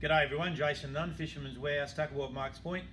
G'day everyone, Jason Nunn, Fisherman's Warehouse, Tuckerwald, Marks Point,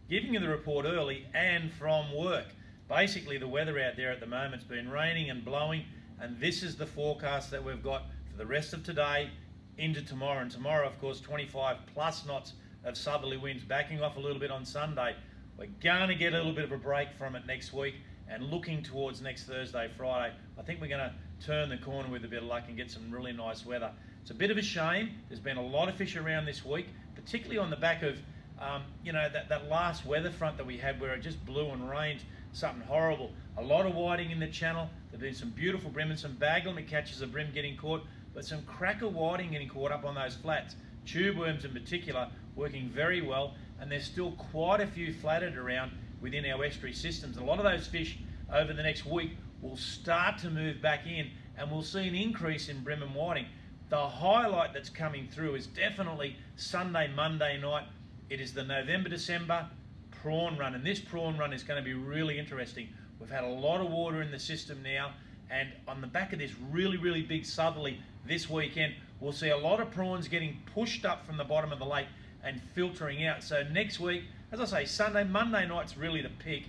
giving you the report early and from work. Basically the weather out there at the moment's been raining and blowing, and this is the forecast that we've got for the rest of today into tomorrow. And tomorrow, of course, 25 plus knots of southerly winds, backing off a little bit on Sunday. We're going to get a little bit of a break from it next week, and looking towards next Thursday, Friday, I think we're going to turn the corner with a bit of luck and get some really nice weather. It's a bit of a shame. There's been a lot of fish around this week, particularly on the back of that last weather front that we had where it just blew and rained, something horrible. A lot of whiting in the channel. There've been some beautiful bream and some bag limit catches of bream getting caught, but some cracker whiting getting caught up on those flats. Tube worms in particular working very well, and there's still quite a few flatted around within our estuary systems. A lot of those fish over the next week will start to move back in, and we'll see an increase in bream and whiting. The highlight that's coming through is definitely Sunday, Monday night. It is the November-December prawn run, and this prawn run is going to be really interesting. We've had a lot of water in the system now, and on the back of this really big southerly this weekend, we'll see a lot of prawns getting pushed up from the bottom of the lake and filtering out. So next week, as I say, Sunday, Monday night's really the peak.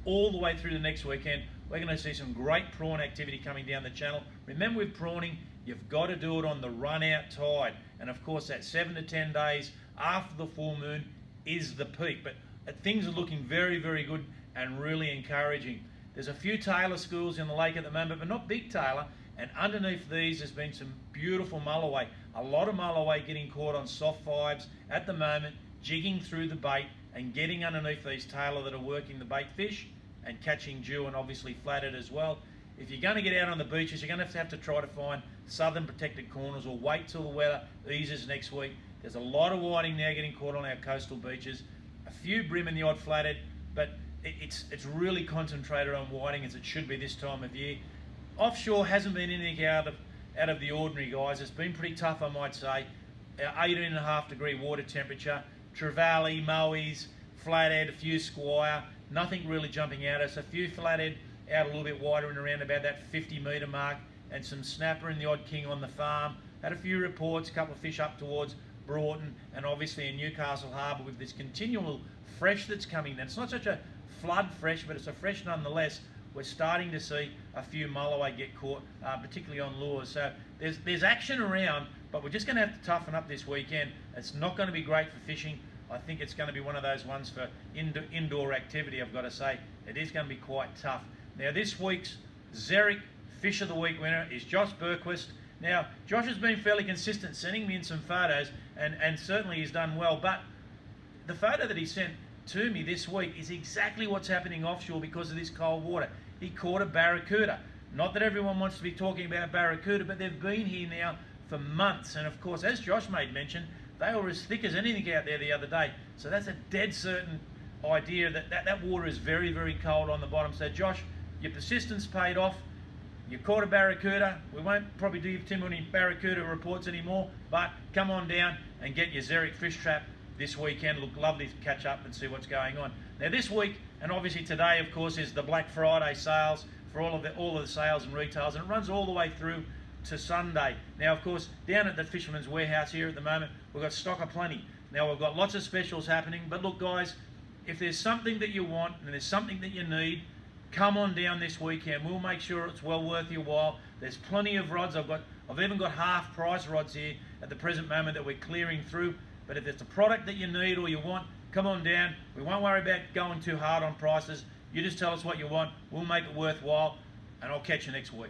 All the way through the next weekend, we're going to see some great prawn activity coming down the channel. Remember, with prawning, you've got to do it on the run-out tide. And of course, that 7 to 10 days after the full moon is the peak. But things are looking very good and really encouraging. There's a few tailor schools in the lake at the moment, but not big tailor. And underneath these, there's been some beautiful mulloway. A lot of mulloway getting caught on soft fives at the moment, jigging through the bait and getting underneath these tailor that are working the bait fish and catching dew and obviously flatted as well. If you're going to get out on the beaches, you're going to have to try to find southern protected corners or wait till the weather eases next week. There's a lot of whiting now getting caught on our coastal beaches. A few bream and the odd flathead, but it's really concentrated on whiting as it should be this time of year. Offshore hasn't been anything out of the ordinary, guys. It's been pretty tough, I might say. 18.5 degree water temperature, trevally, mowies, flathead, a few squire, nothing really jumping out at us. A few flathead out a little bit wider and around about that 50 metre mark, and some snapper and the odd king on the farm. Had a few reports, a couple of fish up towards Broughton, and obviously in Newcastle Harbour with this continual fresh that's coming in. It's not such a flood fresh, but it's a fresh nonetheless. We're starting to see a few mulloway get caught, particularly on lures. So there's action around, but we're just going to have to toughen up this weekend. It's not going to be great for fishing. I think it's going to be one of those ones for indoor activity, I've got to say. It is going to be quite tough. Now, this week's ZEREK Fish of the Week winner is Josh Bergquist. Now, Josh has been fairly consistent, sending me in some photos, and certainly he's done well, but the photo that he sent to me this week is exactly what's happening offshore because of this cold water. He caught a barracuda. Not that everyone wants to be talking about barracuda, but they've been here now for months, and of course, as Josh made mention, they were as thick as anything out there the other day. So that's a dead certain idea that water is very cold on the bottom. So Josh, your persistence paid off. You caught a barracuda. We won't probably do too many barracuda reports anymore, but come on down and get your ZEREK fish trap this weekend. Look, lovely to catch up and see what's going on. Now this week, and obviously today, of course, is the Black Friday sales for all of the sales and retails, and it runs all the way through to Sunday. Now, of course, down at the Fisherman's Warehouse here at the moment, we've got stock aplenty. Now, we've got lots of specials happening, but look, guys, if there's something that you want and there's something that you need, come on down this weekend. We'll make sure it's well worth your while. There's plenty of rods. I've even got half price rods here at the present moment that we're clearing through. But if it's a product that you need or you want, come on down. We won't worry about going too hard on prices. You just tell us what you want. We'll make it worthwhile, and I'll catch you next week.